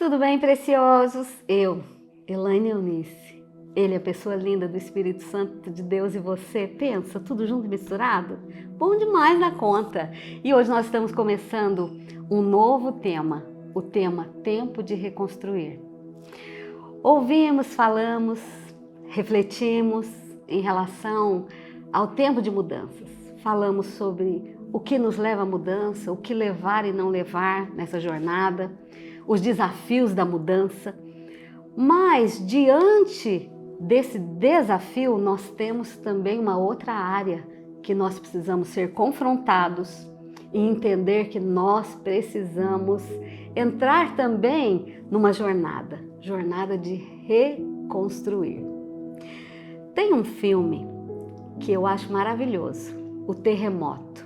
Tudo bem, preciosos? Eu, Elaine Eunice. Ele é a pessoa linda do Espírito Santo de Deus e você. Pensa, tudo junto e misturado? Bom demais na conta! E hoje nós estamos começando um novo tema, o tema Tempo de Reconstruir. Ouvimos, falamos, refletimos em relação ao tempo de mudanças. Falamos sobre o que nos leva à mudança, o que levar e não levar nessa jornada, os desafios da mudança. Mas diante desse desafio, nós temos também uma outra área que nós precisamos ser confrontados e entender que nós precisamos entrar também numa jornada de reconstruir. Tem um filme que eu acho maravilhoso, O Terremoto.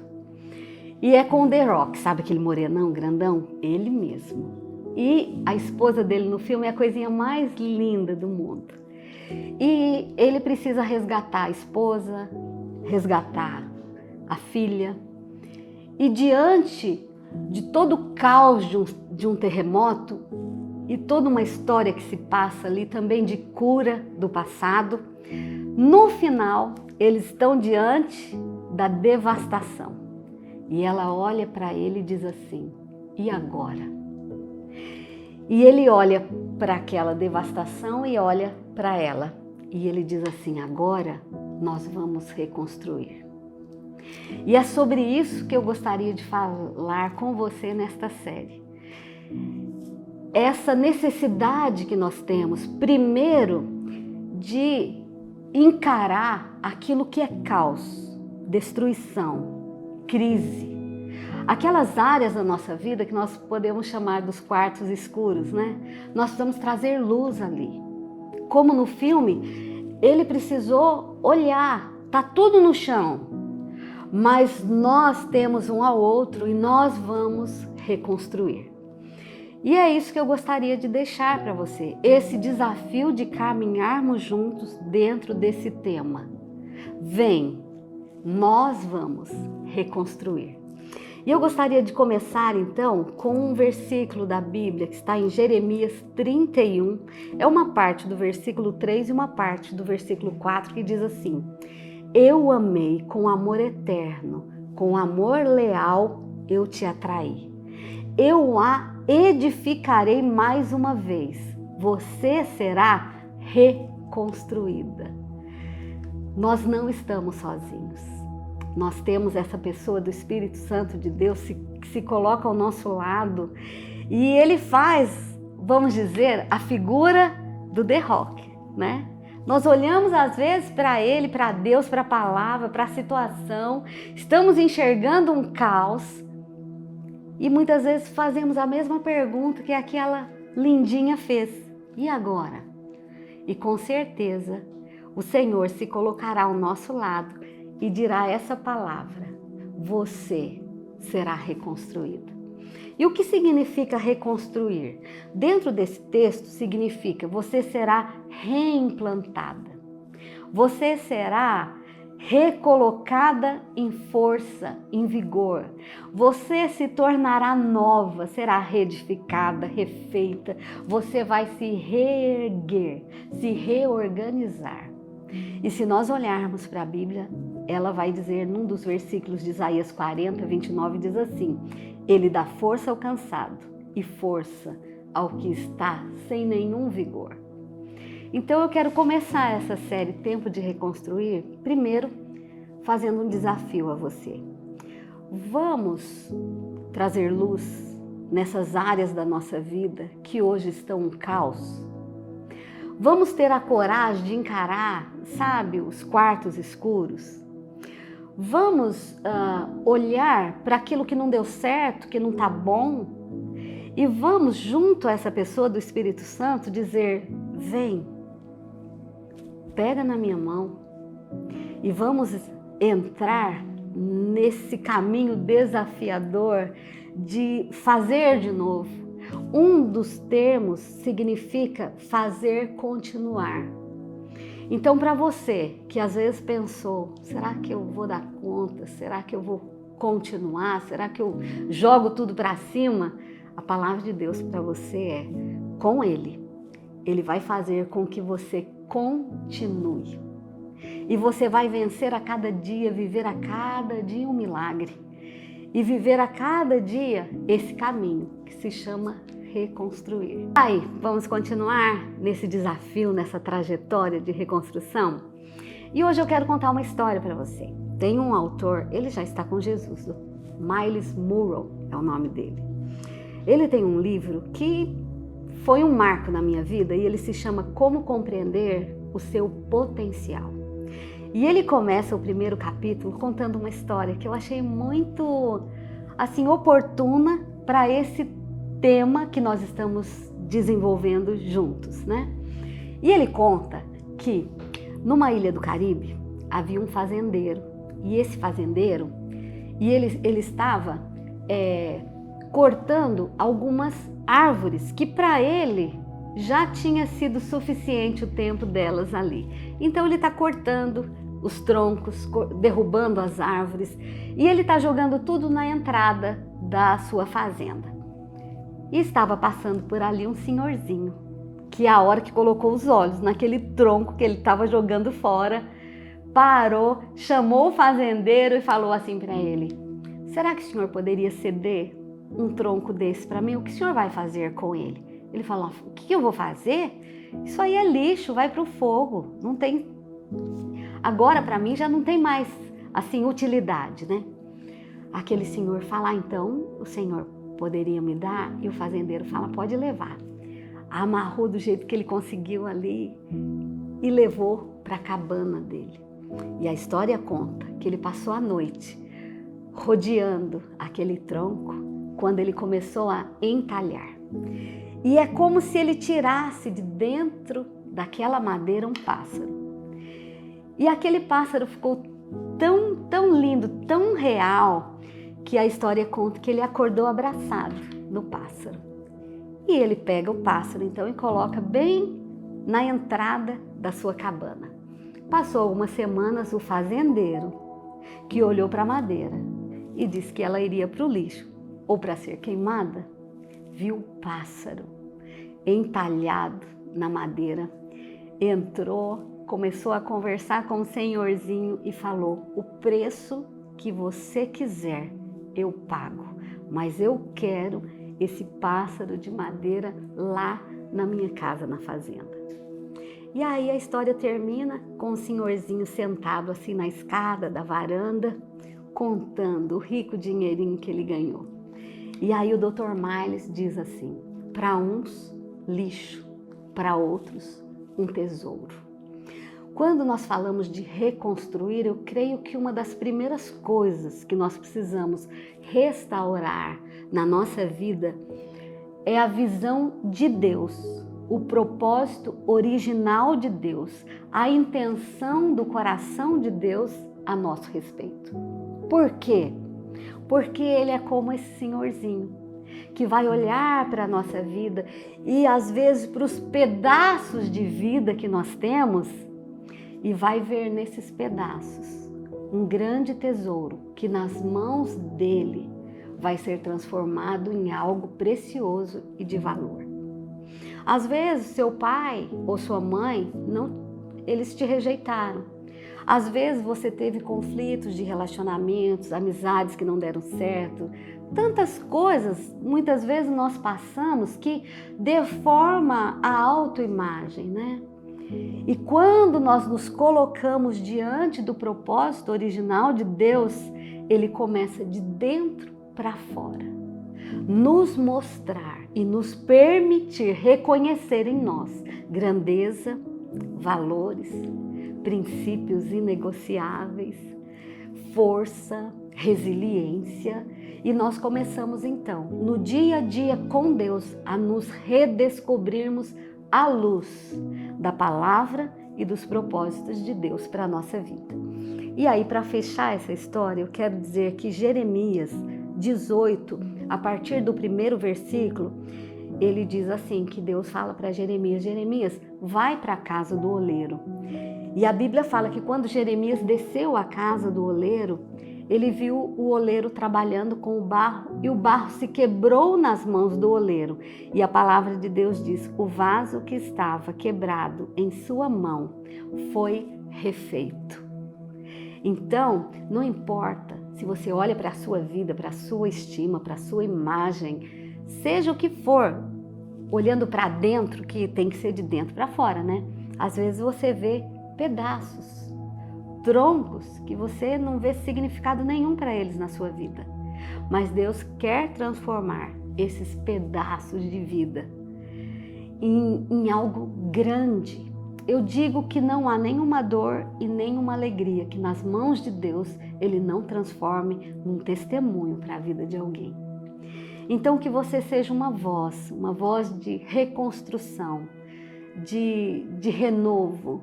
E é com o The Rock, sabe aquele morenão grandão? Ele mesmo. E a esposa dele no filme é a coisinha mais linda do mundo. E ele precisa resgatar a esposa, resgatar a filha. E diante de todo o caos de um terremoto e toda uma história que se passa ali também de cura do passado, no final eles estão diante da devastação. E ela olha para ele e diz assim: e agora? E ele olha para aquela devastação e olha para ela. E ele diz assim: agora nós vamos reconstruir. E é sobre isso que eu gostaria de falar com você nesta série. Essa necessidade que nós temos, primeiro, de encarar aquilo que é caos, destruição, crise. Aquelas áreas da nossa vida que nós podemos chamar dos quartos escuros, né? Nós precisamos trazer luz ali. Como no filme, ele precisou olhar, tá tudo no chão, mas nós temos um ao outro e nós vamos reconstruir. E é isso que eu gostaria de deixar para você, esse desafio de caminharmos juntos dentro desse tema. Vem, nós vamos reconstruir. E eu gostaria de começar então com um versículo da Bíblia que está em Jeremias 31. É uma parte do versículo 3 e uma parte do versículo 4 que diz assim: eu amei com amor eterno, com amor leal eu te atraí. Eu a edificarei mais uma vez, você será reconstruída. Nós não estamos sozinhos. Nós temos essa pessoa do Espírito Santo de Deus que se coloca ao nosso lado e ele faz, vamos dizer, a figura do The Rock, né? Nós olhamos às vezes para ele, para Deus, para a palavra, para a situação, estamos enxergando um caos e muitas vezes fazemos a mesma pergunta que aquela lindinha fez: e agora? E com certeza o Senhor se colocará ao nosso lado e dirá essa palavra: você será reconstruído. E o que significa reconstruir? Dentro desse texto significa você será reimplantada. Você será recolocada em força, em vigor. Você se tornará nova, será reedificada, refeita. Você vai se reerguer, se reorganizar. E se nós olharmos para a Bíblia, ela vai dizer num dos versículos de Isaías 40, 29, diz assim: ele dá força ao cansado e força ao que está sem nenhum vigor. Então eu quero começar essa série Tempo de Reconstruir, primeiro fazendo um desafio a você. Vamos trazer luz nessas áreas da nossa vida que hoje estão um caos. Vamos ter a coragem de encarar, sabe, os quartos escuros. Vamos olhar para aquilo que não deu certo, que não está bom. E vamos, junto a essa pessoa do Espírito Santo, dizer: vem, pega na minha mão e vamos entrar nesse caminho desafiador de fazer de novo. Um dos termos significa fazer continuar. Então, para você que às vezes pensou: será que eu vou dar conta? Será que eu vou continuar? Será que eu jogo tudo para cima? A palavra de Deus para você é: com Ele, Ele vai fazer com que você continue. E você vai vencer a cada dia, viver a cada dia um milagre. E viver a cada dia esse caminho que se chama reconstruir. Aí, vamos continuar nesse desafio, nessa trajetória de reconstrução? E hoje eu quero contar uma história para você. Tem um autor, ele já está com Jesus, Myles Munroe é o nome dele. Ele tem um livro que foi um marco na minha vida e ele se chama Como Compreender o Seu Potencial. E ele começa o primeiro capítulo contando uma história que eu achei muito, assim, oportuna para esse tema que nós estamos desenvolvendo juntos, né? E ele conta que numa ilha do Caribe havia um fazendeiro e esse fazendeiro, ele estava cortando algumas árvores que para ele já tinha sido suficiente o tempo delas ali. Então ele está cortando os troncos, derrubando as árvores e ele está jogando tudo na entrada da sua fazenda. E estava passando por ali um senhorzinho, que a hora que colocou os olhos naquele tronco que ele estava jogando fora, parou, chamou o fazendeiro e falou assim para ele: será que o senhor poderia ceder um tronco desse para mim? O que o senhor vai fazer com ele? Ele falou: o que eu vou fazer? Isso aí é lixo, vai para o fogo. Não tem. Agora para mim já não tem mais assim utilidade, né? Aquele senhor fala: então o senhor poderia me dar? E o fazendeiro fala: pode levar. Amarrou do jeito que ele conseguiu ali e levou para a cabana dele. E a história conta que ele passou a noite rodeando aquele tronco quando ele começou a entalhar. E é como se ele tirasse de dentro daquela madeira um pássaro. E aquele pássaro ficou tão lindo, tão real, que a história conta que ele acordou abraçado no pássaro. E ele pega o pássaro então e coloca bem na entrada da sua cabana. Passou algumas semanas, o fazendeiro, que olhou para a madeira e disse que ela iria para o lixo ou para ser queimada, viu o pássaro entalhado na madeira, entrou, começou a conversar com o senhorzinho e falou: o preço que você quiser eu pago, mas eu quero esse pássaro de madeira lá na minha casa, na fazenda. E aí a história termina com o senhorzinho sentado assim na escada da varanda, contando o rico dinheirinho que ele ganhou. E aí o Dr. Myles diz assim: para uns, lixo, para outros, um tesouro. Quando nós falamos de reconstruir, eu creio que uma das primeiras coisas que nós precisamos restaurar na nossa vida é a visão de Deus, o propósito original de Deus, a intenção do coração de Deus a nosso respeito. Por quê? Porque Ele é como esse senhorzinho que vai olhar para a nossa vida e às vezes para os pedaços de vida que nós temos e vai ver nesses pedaços um grande tesouro que nas mãos dele vai ser transformado em algo precioso e de valor. Às vezes seu pai ou sua mãe, eles te rejeitaram. Às vezes você teve conflitos de relacionamentos, amizades que não deram certo. Tantas coisas, muitas vezes nós passamos que deforma a autoimagem, né? E quando nós nos colocamos diante do propósito original de Deus, Ele começa de dentro para fora, nos mostrar e nos permitir reconhecer em nós grandeza, valores, princípios inegociáveis, força, resiliência, e nós começamos então, no dia a dia com Deus, a nos redescobrirmos à luz da palavra e dos propósitos de Deus para a nossa vida. E aí, para fechar essa história, eu quero dizer que Jeremias 18, a partir do primeiro versículo, ele diz assim, que Deus fala para Jeremias: Jeremias, vai para a casa do oleiro. E a Bíblia fala que quando Jeremias desceu à casa do oleiro, ele viu o oleiro trabalhando com o barro e o barro se quebrou nas mãos do oleiro. E a palavra de Deus diz: o vaso que estava quebrado em sua mão foi refeito. Então, não importa se você olha para a sua vida, para a sua estima, para a sua imagem, seja o que for, olhando para dentro, que tem que ser de dentro para fora, né? Às vezes você vê pedaços, troncos, que você não vê significado nenhum para eles na sua vida. Mas Deus quer transformar esses pedaços de vida em algo grande. Eu digo que não há nenhuma dor e nenhuma alegria que nas mãos de Deus Ele não transforme num testemunho para a vida de alguém. Então que você seja uma voz de reconstrução, de renovo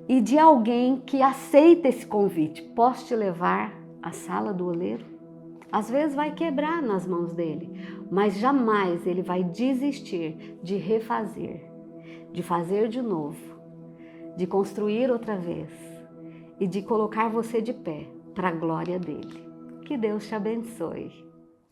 e de alguém que aceita esse convite. Posso te levar à sala do oleiro? Às vezes vai quebrar nas mãos dele, mas jamais ele vai desistir de refazer, de fazer de novo, de construir outra vez e de colocar você de pé para a glória dele. Que Deus te abençoe.